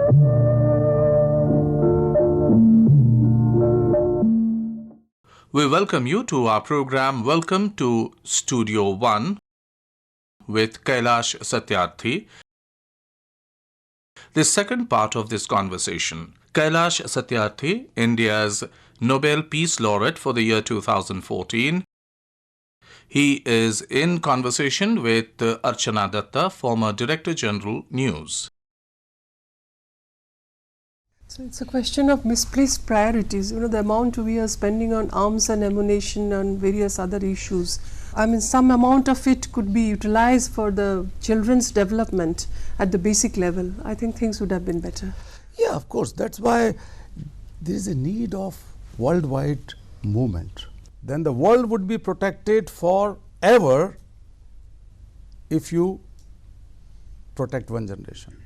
We welcome you to our program Welcome to Studio One with Kailash Satyarthi. The second part of this conversation. Kailash Satyarthi, India's Nobel Peace Laureate for the year 2014. He is in conversation with Archana Datta, former Director General, News. So it's a question of misplaced priorities. The amount we are spending on arms and ammunition and various other issues. I mean, some amount of it could be utilized for the children's development at the basic level. I think things would have been better. Yeah, of course. That's why there is a need of worldwide movement. Then the world would be protected forever if you protect one generation.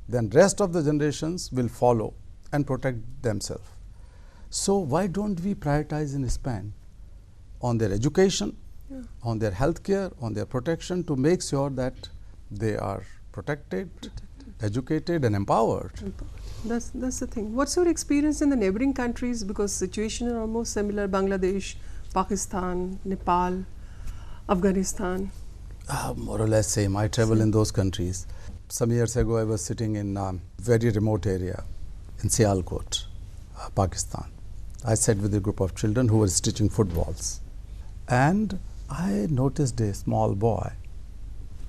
Then rest of the generations will follow and protect themselves. So why don't we prioritize and spend on their education, on their health care, on their protection, to make sure that they are protected, educated and empowered. That's the thing. What's your experience in the neighboring countries? Because situation are almost similar. Bangladesh, Pakistan, Nepal, Afghanistan. More or less same. I travel in those countries. Some years ago I was sitting in a very remote area in Sialkot, Pakistan. I sat with a group of children who were stitching footballs, and I noticed a small boy,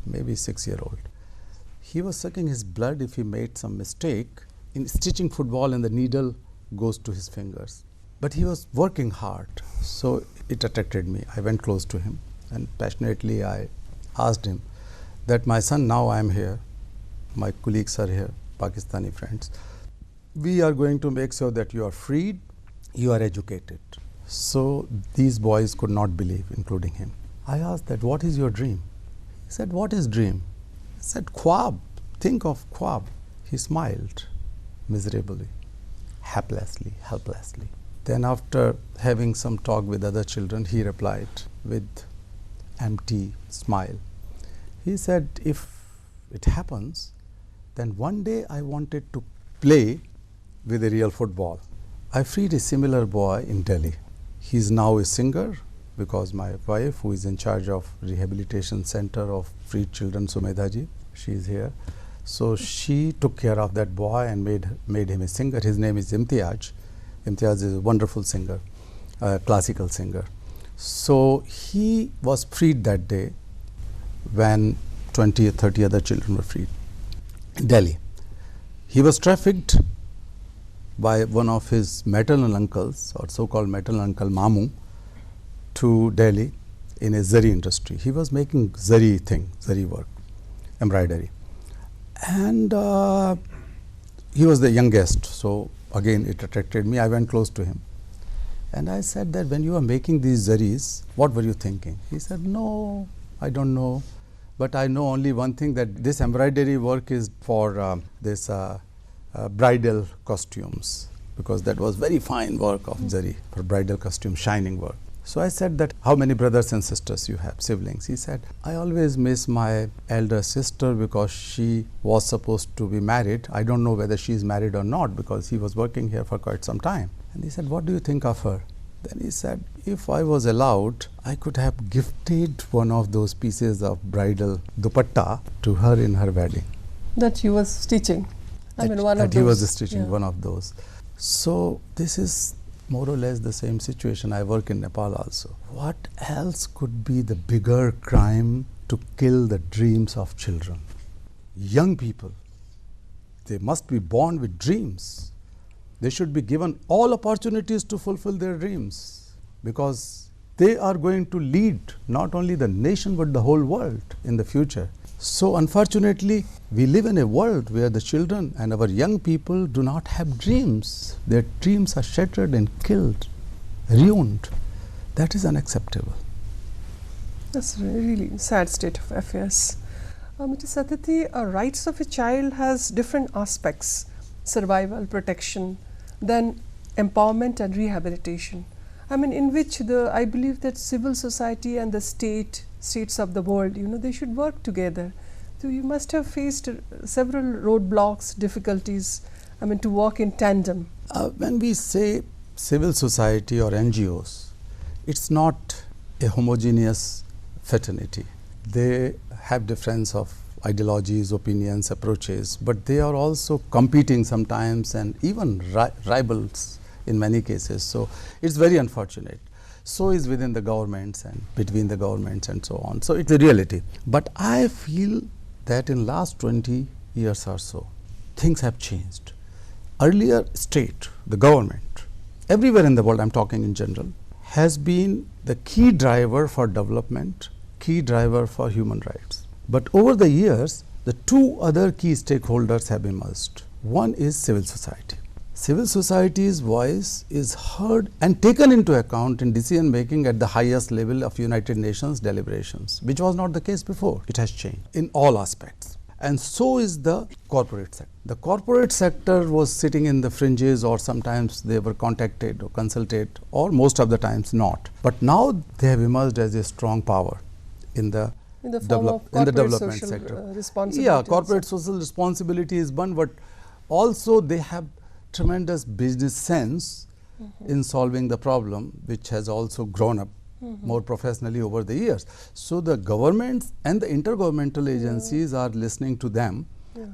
maybe 6-year-old. He was sucking his blood if he made some mistake in stitching football and the needle goes to his fingers. But he was working hard, so it attracted me. I went close to him and passionately I asked him that, my son, now I am here, my colleagues are here, Pakistani friends. We are going to make sure that you are freed, you are educated. So these boys could not believe, including him. I asked that, what is your dream? He said, what is dream? I said, Khwab, think of Khwab. He smiled miserably, helplessly. Then after having some talk with other children, he replied with empty smile. He said, if it happens, then one day I wanted to play with a real football. I freed a similar boy in Delhi. He is now a singer because my wife, who is in charge of rehabilitation center of freed children, Sumedha ji, she is here. So she took care of that boy and made him a singer. His name is Imtiaz. Imtiaz is a wonderful singer, classical singer. So he was freed that day when 20 or 30 other children were freed in Delhi. He was trafficked by one of his maternal uncles, or so-called maternal uncle Mamu, to Delhi in a zari industry. He was making zari work, embroidery. And he was the youngest, so again it attracted me. I went close to him and I said that, when you are making these zaris, what were you thinking? He said, no, I don't know, but I know only one thing, that this embroidery work is for this bridal costumes, because that was very fine work of zari for bridal costume, shining work. So I said that, how many brothers and sisters you have, siblings? He said, I always miss my elder sister because she was supposed to be married. I don't know whether she is married or not, because he was working here for quite some time. And he said, what do you think of her? Then he said, if I was allowed, I could have gifted one of those pieces of bridal dupatta to her in her wedding. That he was stitching. I mean, one of those. He was stitching one of those. So this is more or less the same situation. I work in Nepal also. What else could be the bigger crime to kill the dreams of children? Young people, they must be born with dreams. They should be given all opportunities to fulfill their dreams, because they are going to lead not only the nation but the whole world in the future. So unfortunately, we live in a world where the children and our young people do not have dreams. Their dreams are shattered and killed, ruined. That is unacceptable. That's a really sad state of affairs. Mr. Satyarthi, rights of a child has different aspects: survival, protection, then empowerment and rehabilitation. I mean, in which I believe that civil society and the states of the world, they should work together. So you must have faced several roadblocks, difficulties. I mean, to work in tandem? When we say civil society or NGOs, it's not a homogeneous fraternity. They have difference of ideologies, opinions, approaches, but they are also competing sometimes and even rivals in many cases. So it's very unfortunate. So is within the governments and between the governments and so on. So it's a reality. But I feel that in last 20 years or so, things have changed. Earlier, state, the government, everywhere in the world, I'm talking in general, has been the key driver for development, key driver for human rights. But over the years, the two other key stakeholders have emerged. One is civil society. Civil society's voice is heard and taken into account in decision making at the highest level of United Nations deliberations, which was not the case before. It has changed in all aspects. And so is the corporate sector. The corporate sector was sitting in the fringes, or sometimes they were contacted or consulted, or most of the times not. But now they have emerged as a strong power in the development sector. Responsibility. Yeah, corporate social responsibility is one, but also they have tremendous business sense in solving the problem, which has also grown up more professionally over the years. So the governments and the intergovernmental agencies are listening to them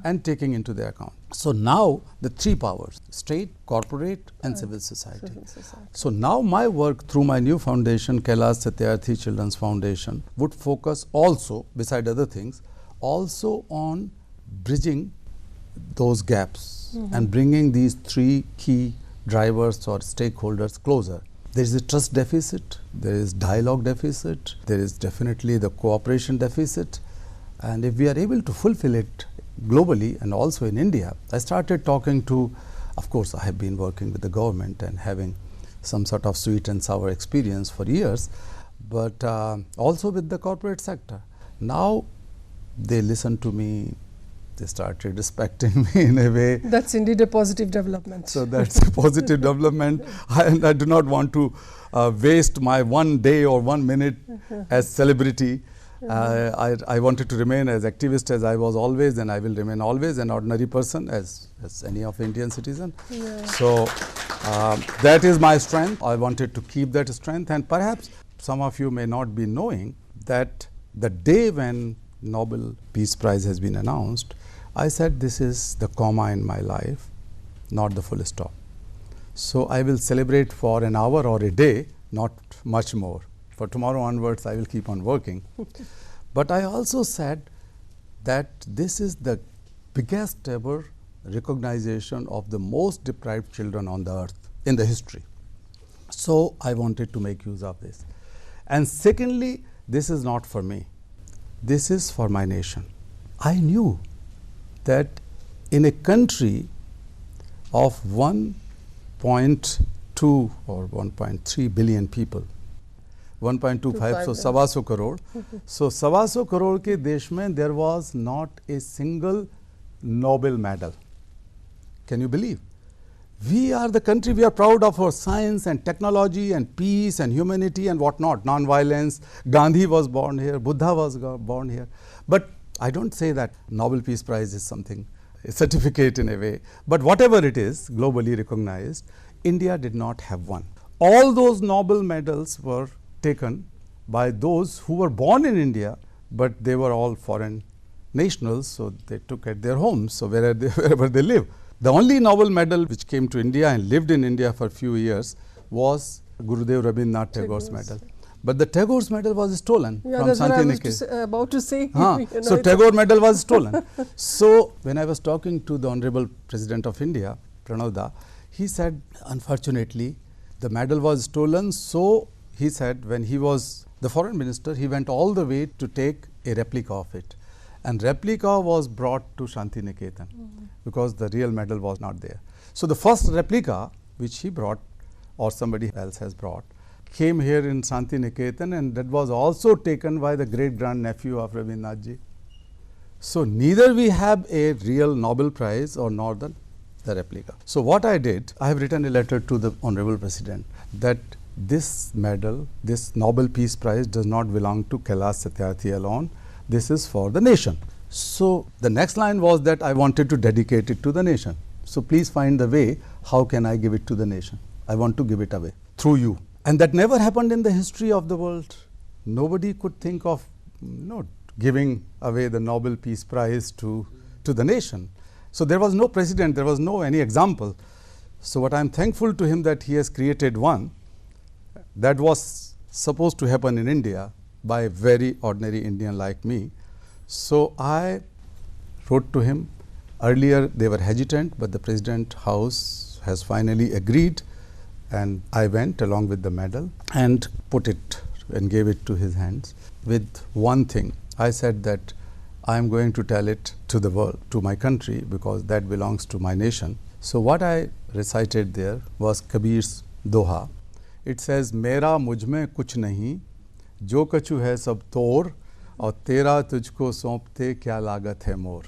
and taking into their account. So now the three powers: state, corporate and civil society. So now my work through my new foundation, Kailash Satyarthi Children's Foundation, would focus also, beside other things, also on bridging those gaps and bringing these three key drivers or stakeholders closer. There is a trust deficit, there is dialogue deficit, there is definitely the cooperation deficit, and if we are able to fulfill it globally and also in India, I started talking to, of course I have been working with the government and having some sort of sweet and sour experience for years, but also with the corporate sector. Now they listen to me, they started respecting me in a way. That's indeed a positive development. So that's a positive development. I do not want to waste my 1 day or 1 minute as celebrity. I wanted to remain as activist as I was always, and I will remain always an ordinary person as any of Indian citizen. So that is my strength. I wanted to keep that strength, and perhaps some of you may not be knowing that the day when Nobel Peace Prize has been announced, I said this is the comma in my life, not the full stop. So I will celebrate for an hour or a day, not much more. For tomorrow onwards, I will keep on working. But I also said that this is the biggest ever recognition of the most deprived children on the earth in the history. So I wanted to make use of this. And secondly, this is not for me. This is for my nation. I knew that in a country of 1.2 or 1.3 billion people, 1.25, so 125 crore. So 125 crore ke desh mein there was not a single Nobel medal. Can you believe? We are the country, we are proud of our science and technology and peace and humanity and whatnot, non-violence. Gandhi was born here, Buddha was born here. But I don't say that Nobel Peace Prize is something, a certificate in a way. But whatever it is, globally recognized, India did not have one. All those Nobel medals were taken by those who were born in India, but they were all foreign nationals, so they took at their homes, so wherever they live. The only Nobel medal which came to India and lived in India for a few years was Gurudev Rabindranath Tagore's medal. But the Tagore's medal was stolen from Shanti Niketan. That's what I was about to say. So Tagore medal was stolen. So when I was talking to the Honorable President of India, Pranab Da, he said, unfortunately, the medal was stolen. So he said, when he was the foreign minister, he went all the way to take a replica of it. And replica was brought to Shanti Niketan because the real medal was not there. So the first replica which he brought or somebody else has brought came here in Shanti Niketan, and that was also taken by the great grand nephew of Rabindranath ji. So neither we have a real Nobel Prize or nor the replica. So what I did, I have written a letter to the Honorable President that this medal, this Nobel Peace Prize does not belong to Kailash Satyarthi alone. This is for the nation. So the next line was that I wanted to dedicate it to the nation. So please find the way, how can I give it to the nation? I want to give it away through you. And that never happened in the history of the world. Nobody could think of giving away the Nobel Peace Prize to the nation. So there was no precedent, there was no any example. So what I'm thankful to him that he has created one that was supposed to happen in India by a very ordinary Indian like me. So I wrote to him. Earlier they were hesitant, but the President House has finally agreed, and I went along with the medal and put it and gave it to his hands with one thing. I said that I am going to tell it to the world, to my country, because that belongs to my nation. So what I recited there was Kabir's Doha. It says, मेरा मुझ में कुछ नहीं, जो कछु है सब तोर, और तेरा तुझको सौंपते क्या लागत है मोर.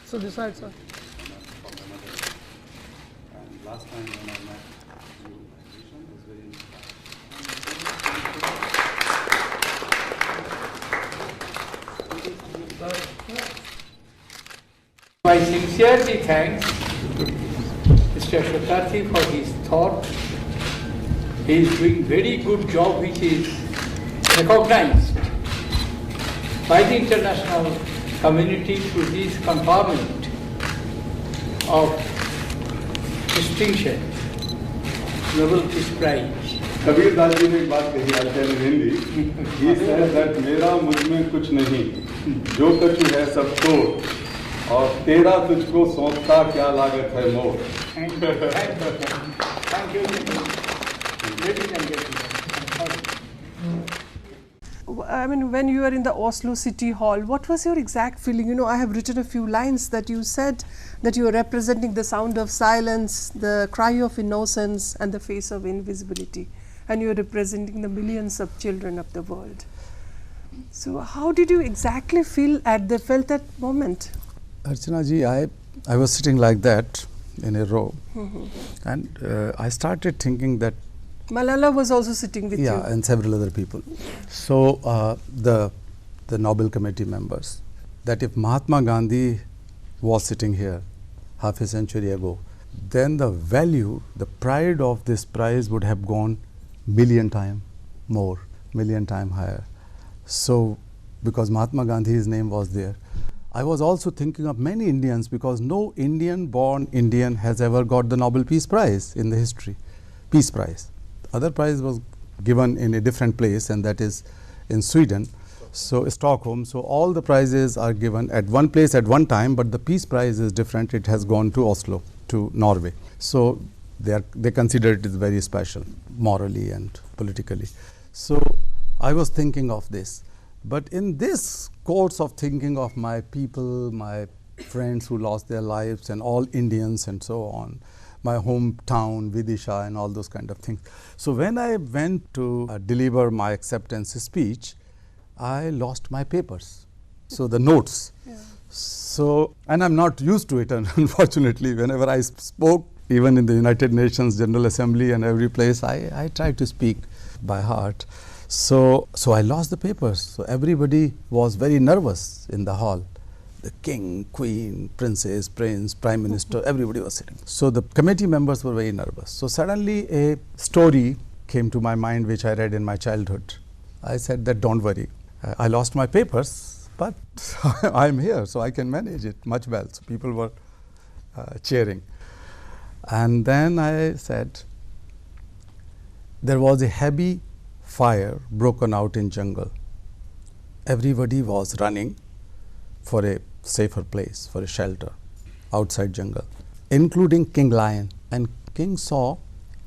So this side, sir. Last time when I met you, was very I sincerely thank Mr. Shatarthi for his thought. He is doing very good job, which is recognized by the international community through this conferment of distinction, Nobel Peace Prize. Kabir Das ji ने एक बात कही, I tell in Hindi. He said that मेरा मुझ में कुछ नहीं, जो कछु है सब तोड़, और तेरा तुझको सौंपता क्या लागत है मोर. Thank you. Thank you. Ladies and gentlemen. I mean, when you were in the Oslo City Hall, what was your exact feeling? You know, I have written a few lines that you said that you are representing the sound of silence, the cry of innocence, and the face of invisibility, and you are representing the millions of children of the world. So, how did you exactly felt that moment? Archana ji, I was sitting like that in a row, and I started thinking that Malala was also sitting with you. Yeah, and several other people. So the Nobel Committee members, that if Mahatma Gandhi was sitting here half a century ago, then the value, the pride of this prize would have gone million times more, million times higher. So because Mahatma Gandhi's name was there, I was also thinking of many Indians, because no Indian-born Indian has ever got the Nobel Peace Prize in the history, Peace Prize. Other prize was given in a different place, and that is in Sweden, so Stockholm. So all the prizes are given at one place at one time, but the Peace Prize is different. It has gone to Oslo, to Norway. So they consider it as very special, morally and politically. So I was thinking of this, but in this course of thinking of my people, my friends who lost their lives, and all Indians and so on, my hometown, Vidisha, and all those kind of things. So when I went to deliver my acceptance speech, I lost my papers, so the notes. Yeah. So, and I'm not used to it, unfortunately. Whenever I spoke, even in the United Nations General Assembly and every place, I try to speak by heart. So I lost the papers. So everybody was very nervous in the hall. The king, queen, princess, prince, prime minister, everybody was sitting. So the committee members were very nervous. So suddenly a story came to my mind which I read in my childhood. I said that don't worry, I lost my papers, but I'm here, so I can manage it much well. So people were cheering. And then I said, there was a heavy fire broken out in jungle. Everybody was running for a safer place, for a shelter outside jungle, including King Lion. And King saw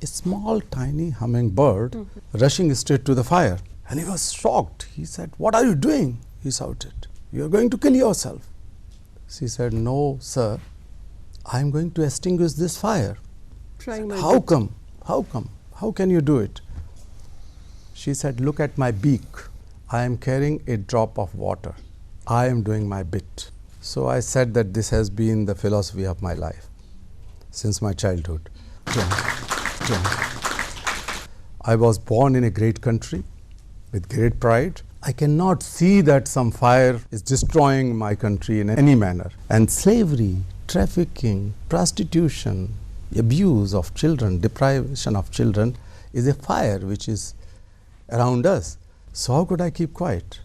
a small tiny hummingbird rushing straight to the fire. And he was shocked. He said, "What are you doing?" He shouted. "You are going to kill yourself." She said, "No, sir, I am going to extinguish this fire." Trying my How best. come? How come? How can you do it? She said, "Look at my beak. I am carrying a drop of water. I am doing my bit." So I said that this has been the philosophy of my life since my childhood. I was born in a great country with great pride. I cannot see that some fire is destroying my country in any manner. And slavery, trafficking, prostitution, abuse of children, deprivation of children is a fire which is around us. So how could I keep quiet?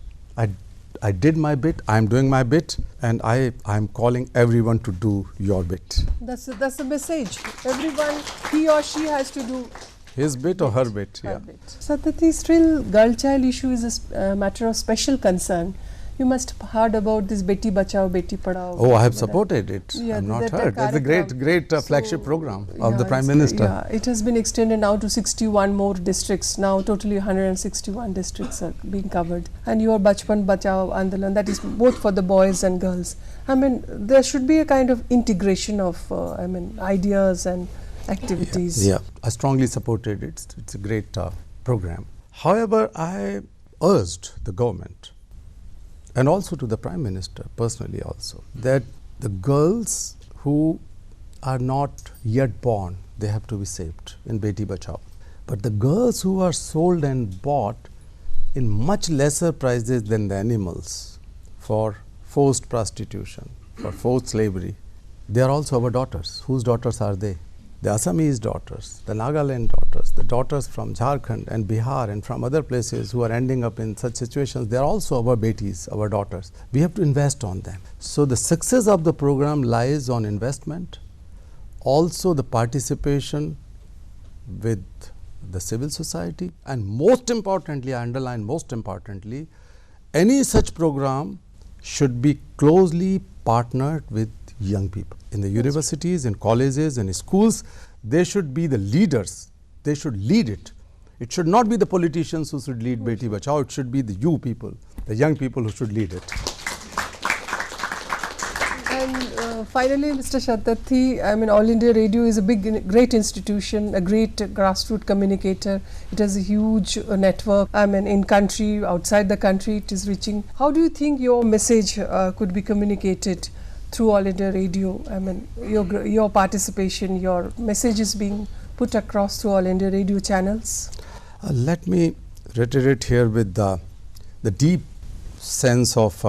I did my bit, I am doing my bit, and I am calling everyone to do your bit. That's the message. Everyone, he or she has to do His bit or her bit, her yeah. bit. Satyarthi, still girl-child issue is a matter of special concern. You must have heard about this Beti Bachao, Beti Padhao. Oh, I have supported it. Yeah, I'm not that heard. That's a great flagship So, program of the yeah, Prime it's- Minister. Yeah, it has been extended now to 61 more districts. Now totally 161 districts are being covered. And your Bachpan Bachao Andolan, that is both for the boys and girls. I mean, there should be a kind of integration of ideas and activities. Yeah, I strongly supported it. It's a great program. However, I urged the government and also to the Prime Minister personally also that the girls who are not yet born, they have to be saved in Beti Bachao. But the girls who are sold and bought in much lesser prices than the animals for forced prostitution, for forced slavery, they are also our daughters. Whose daughters are they? The Assamese daughters, the Nagaland daughters, the daughters from Jharkhand and Bihar and from other places who are ending up in such situations, they are also our betis, our daughters. We have to invest on them. So the success of the program lies on investment, also the participation with the civil society, and most importantly, I underline most importantly, any such program should be closely partnered with young people. In the universities, in colleges, in schools, they should be the leaders. They should lead it. It should not be the politicians who should lead Beti Bachao. It should be the you people, the young people who should lead it. And finally, Mr. Satyarthi, I mean, All India Radio is a great institution, a great grassroots communicator. It has a huge network. I mean, in country, outside the country, it is reaching. How do you think your message could be communicated through All India Radio? I mean, your participation, your message is being put across through All India Radio channels. Let me reiterate here with the deep sense of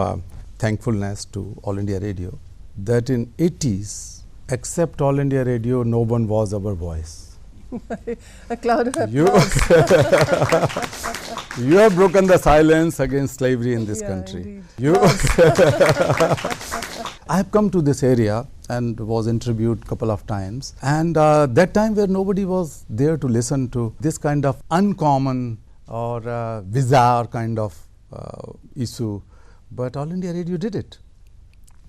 thankfulness to All India Radio that in 80s, except All India Radio, no one was our voice. A cloud of You, applause. you have broken the silence against slavery in this country. Indeed. You I have come to this area and was interviewed a couple of times, and that time where nobody was there to listen to this kind of uncommon or bizarre kind of issue, but All India Radio did it.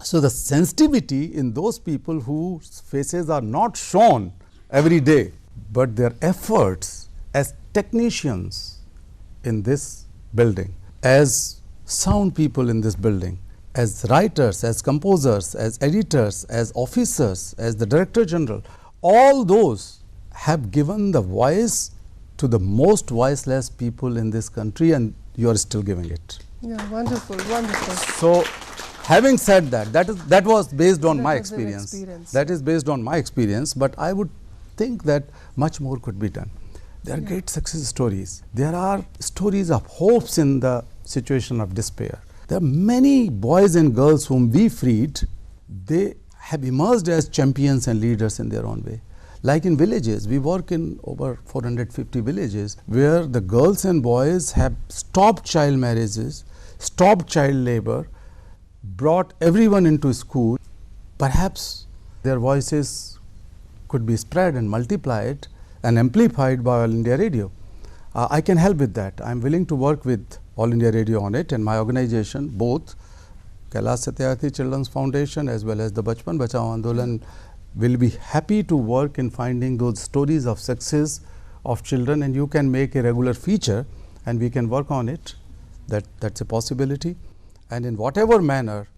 So the sensitivity in those people whose faces are not shown every day, but their efforts as technicians in this building, as sound people in this building, as writers, as composers, as editors, as officers, as the Director General, all those have given the voice to the most voiceless people in this country, and you are still giving it. Yeah, wonderful, wonderful. So, having said that, that was based on That my was your experience. experience. That is based on my experience, but I would think that much more could be done. There are great success stories. There are stories of hopes in the situation of despair. There are many boys and girls whom we freed. They have emerged as champions and leaders in their own way. Like in villages, we work in over 450 villages where the girls and boys have stopped child marriages, stopped child labor, brought everyone into school. Perhaps their voices could be spread and multiplied and amplified by All India Radio. I can help with that. I am willing to work with All India Radio on it, and my organization, both Kailash Satyarthi Children's Foundation as well as the Bachpan Bachao Andolan, will be happy to work in finding those stories of success of children, and you can make a regular feature and we can work on it. That's a possibility, and in whatever manner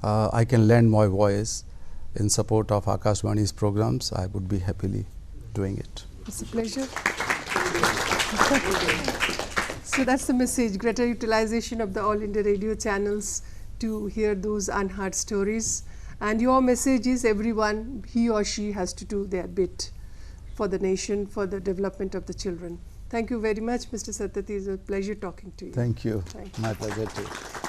I can lend my voice in support of Akashvani's programs, I would be happily doing it. It's a pleasure. So that's the message, greater utilization of the All India Radio channels to hear those unheard stories. And your message is everyone, he or she has to do their bit for the nation, for the development of the children. Thank you very much, Mr. Satyarthi. It's a pleasure talking to you. Thank you. Thank you. My pleasure too.